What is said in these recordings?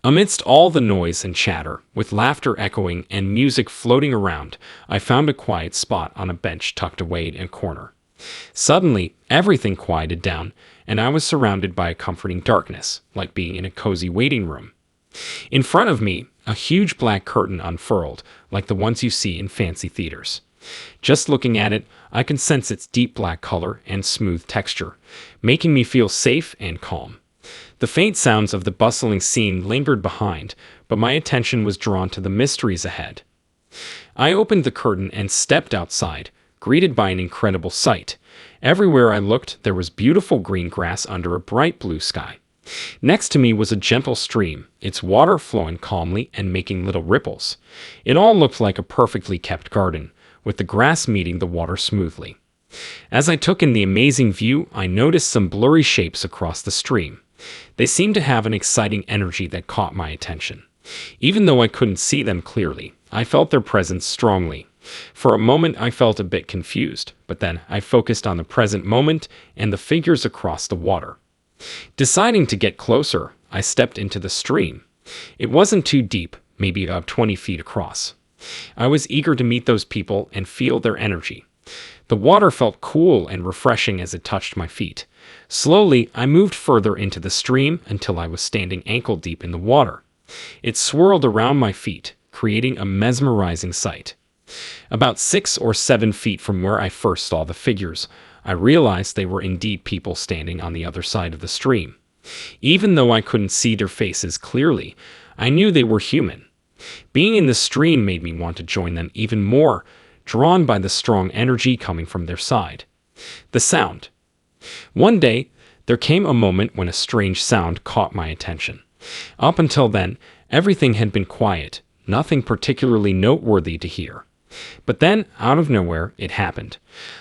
Amidst all the noise and chatter, with laughter echoing and music floating around, I found a quiet spot on a bench tucked away in a corner. Suddenly, everything quieted down, and I was surrounded by a comforting darkness, like being in a cozy waiting room. In front of me, a huge black curtain unfurled, like the ones you see in fancy theaters. Just looking at it, I could sense its deep black color and smooth texture, making me feel safe and calm. The faint sounds of the bustling scene lingered behind, but my attention was drawn to the mysteries ahead. I opened the curtain and stepped outside, greeted by an incredible sight. Everywhere I looked, there was beautiful green grass under a bright blue sky. Next to me was a gentle stream, its water flowing calmly and making little ripples. It all looked like a perfectly kept garden, with the grass meeting the water smoothly. As I took in the amazing view, I noticed some blurry shapes across the stream. They seemed to have an exciting energy that caught my attention. Even though I couldn't see them clearly, I felt their presence strongly. For a moment, I felt a bit confused, but then I focused on the present moment and the figures across the water. Deciding to get closer, I stepped into the stream. It wasn't too deep, maybe about 20 feet across. I was eager to meet those people and feel their energy. The water felt cool and refreshing as it touched my feet. Slowly, I moved further into the stream until I was standing ankle-deep in the water. It swirled around my feet, creating a mesmerizing sight. About 6 or 7 feet from where I first saw the figures, I realized they were indeed people standing on the other side of the stream. Even though I couldn't see their faces clearly, I knew they were human. Being in the stream made me want to join them even more, drawn by the strong energy coming from their side. The sound. One day, there came a moment when a strange sound caught my attention. Up until then, everything had been quiet, nothing particularly noteworthy to hear. But then, out of nowhere, it happened.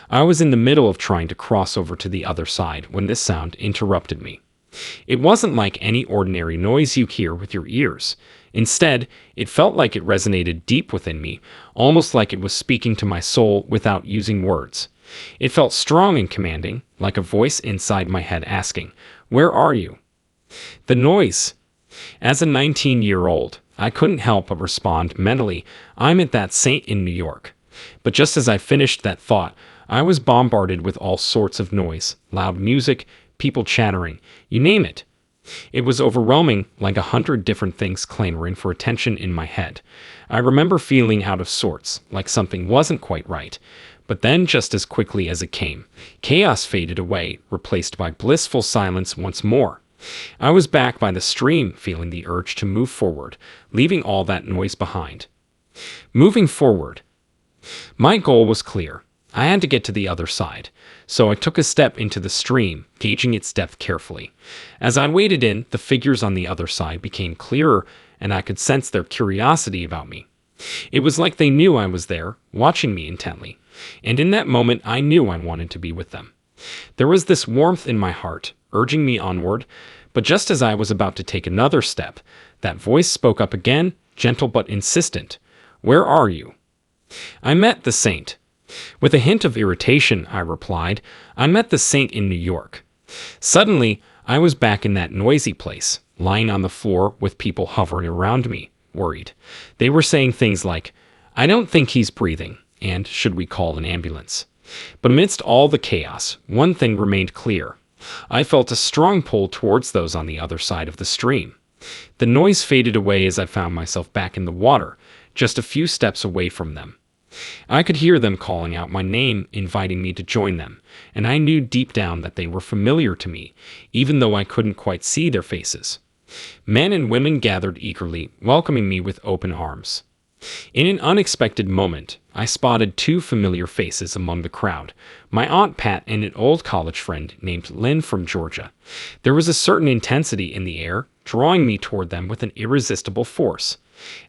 I was in the middle of trying to cross over to the other side when this sound interrupted me. It wasn't like any ordinary noise you hear with your ears. Instead, it felt like it resonated deep within me, almost like it was speaking to my soul without using words. It felt strong and commanding, like a voice inside my head asking, "Where are you?" The noise. As a 19-year-old, I couldn't help but respond mentally, "I'm at that saint in New York." But just as I finished that thought, I was bombarded with all sorts of noise, loud music, people chattering, you name it. It was overwhelming, like 100 different things clamoring for attention in my head. I remember feeling out of sorts, like something wasn't quite right. But then, just as quickly as it came, chaos faded away, replaced by blissful silence once more. I was back by the stream, feeling the urge to move forward, leaving all that noise behind. Moving forward. My goal was clear. I had to get to the other side, so I took a step into the stream, gauging its depth carefully. As I waded in, the figures on the other side became clearer, and I could sense their curiosity about me. It was like they knew I was there, watching me intently, and in that moment I knew I wanted to be with them. There was this warmth in my heart, urging me onward, but just as I was about to take another step, that voice spoke up again, gentle but insistent. "Where are you?" I met the saint. With a hint of irritation, I replied, "I met the saint in New York." Suddenly, I was back in that noisy place, lying on the floor with people hovering around me, worried. They were saying things like, "I don't think he's breathing," and "Should we call an ambulance?" But amidst all the chaos, one thing remained clear. I felt a strong pull towards those on the other side of the stream. The noise faded away as I found myself back in the water, just a few steps away from them. I could hear them calling out my name, inviting me to join them, and I knew deep down that they were familiar to me, even though I couldn't quite see their faces. Men and women gathered eagerly, welcoming me with open arms. In an unexpected moment, I spotted 2 familiar faces among the crowd, my Aunt Pat and an old college friend named Lynn from Georgia. There was a certain intensity in the air, drawing me toward them with an irresistible force.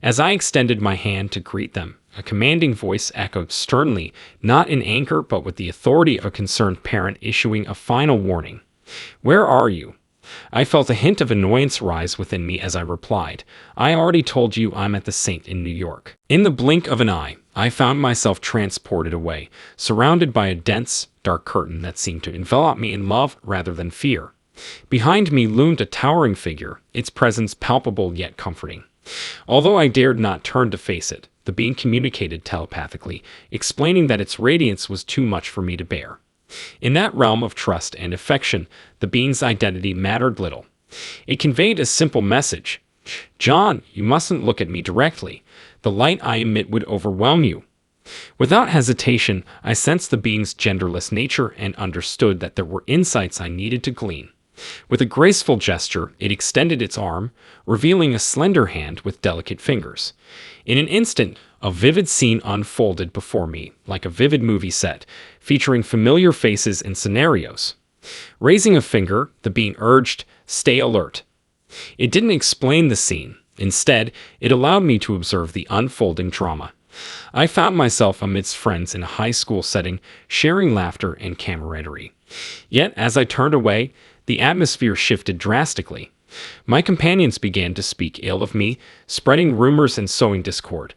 As I extended my hand to greet them, a commanding voice echoed sternly, not in anger but with the authority of a concerned parent issuing a final warning. "Where are you?" I felt a hint of annoyance rise within me as I replied, "I already told you I'm at the Saint in New York." In the blink of an eye, I found myself transported away, surrounded by a dense, dark curtain that seemed to envelop me in love rather than fear. Behind me loomed a towering figure, its presence palpable yet comforting. Although I dared not turn to face it, the being communicated telepathically, explaining that its radiance was too much for me to bear. In that realm of trust and affection, the being's identity mattered little. It conveyed a simple message. John, you mustn't look at me directly. The light I emit would overwhelm you. Without hesitation, I sensed the being's genderless nature and understood that there were insights I needed to glean. With a graceful gesture, it extended its arm, revealing a slender hand with delicate fingers. In an instant, a vivid scene unfolded before me, like a vivid movie set, featuring familiar faces and scenarios. Raising a finger, the being urged, "Stay alert." It didn't explain the scene. Instead, it allowed me to observe the unfolding drama. I found myself amidst friends in a high school setting, sharing laughter and camaraderie. Yet, as I turned away, the atmosphere shifted drastically. My companions began to speak ill of me, spreading rumors and sowing discord.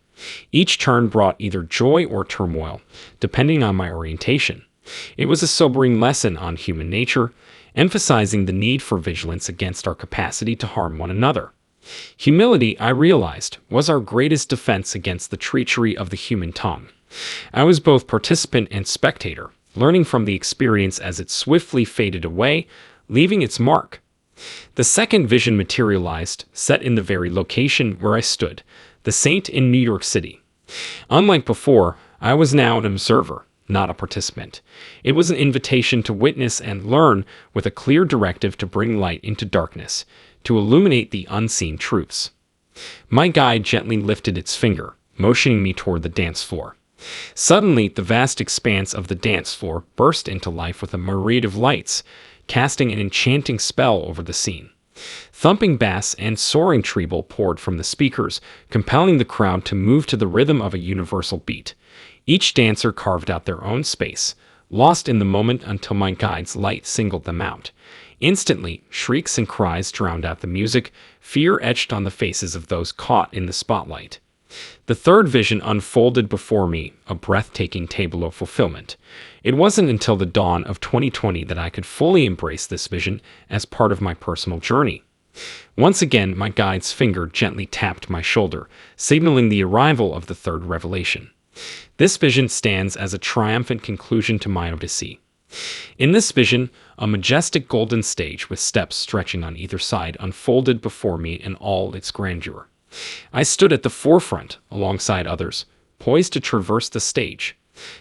Each turn brought either joy or turmoil, depending on my orientation. It was a sobering lesson on human nature, emphasizing the need for vigilance against our capacity to harm one another. Humility, I realized, was our greatest defense against the treachery of the human tongue. I was both participant and spectator, learning from the experience as it swiftly faded away, leaving its mark. The second vision materialized, set in the very location where I stood, the Saint in New York City. Unlike before, I was now an observer, not a participant. It was an invitation to witness and learn, with a clear directive to bring light into darkness, to illuminate the unseen truths. My guide gently lifted its finger, motioning me toward the dance floor. Suddenly, the vast expanse of the dance floor burst into life with a myriad of lights, casting an enchanting spell over the scene. Thumping bass and soaring treble poured from the speakers, compelling the crowd to move to the rhythm of a universal beat. Each dancer carved out their own space, lost in the moment until my guide's light singled them out. Instantly, shrieks and cries drowned out the music, fear etched on the faces of those caught in the spotlight. The third vision unfolded before me, a breathtaking tableau of fulfillment. It wasn't until the dawn of 2020 that I could fully embrace this vision as part of my personal journey. Once again, my guide's finger gently tapped my shoulder, signaling the arrival of the third revelation. This vision stands as a triumphant conclusion to my odyssey. In this vision, a majestic golden stage with steps stretching on either side unfolded before me in all its grandeur. I stood at the forefront, alongside others, poised to traverse the stage.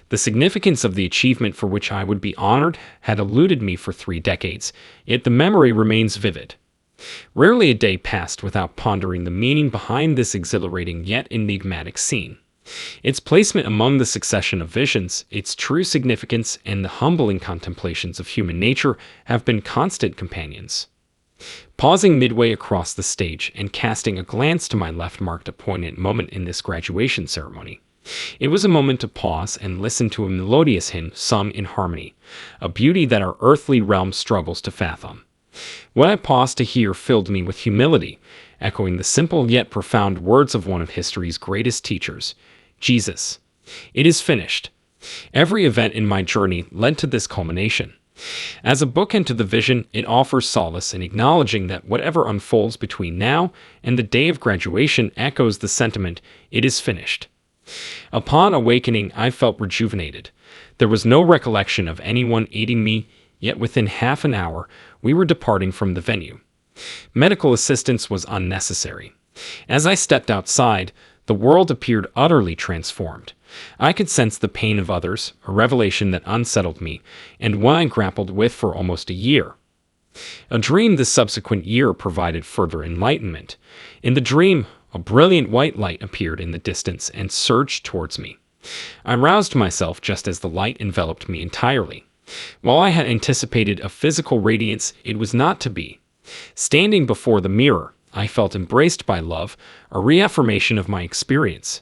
The significance of the achievement for which I would be honored had eluded me for 3 decades, yet the memory remains vivid. Rarely a day passed without pondering the meaning behind this exhilarating yet enigmatic scene. Its placement among the succession of visions, its true significance, and the humbling contemplations of human nature have been constant companions. Pausing midway across the stage and casting a glance to my left marked a poignant moment in this graduation ceremony. It was a moment to pause and listen to a melodious hymn sung in harmony, a beauty that our earthly realm struggles to fathom. What I paused to hear filled me with humility, echoing the simple yet profound words of one of history's greatest teachers, Jesus. It is finished. Every event in my journey led to this culmination. As a bookend to the vision, it offers solace in acknowledging that whatever unfolds between now and the day of graduation echoes the sentiment, "It is finished." Upon awakening, I felt rejuvenated. There was no recollection of anyone aiding me, yet within half an hour, we were departing from the venue. Medical assistance was unnecessary. As I stepped outside, the world appeared utterly transformed. I could sense the pain of others, a revelation that unsettled me, and one I grappled with for almost a year. A dream the subsequent year provided further enlightenment. In the dream, a brilliant white light appeared in the distance and surged towards me. I roused myself just as the light enveloped me entirely. While I had anticipated a physical radiance, it was not to be. Standing before the mirror, I felt embraced by love, a reaffirmation of my experience.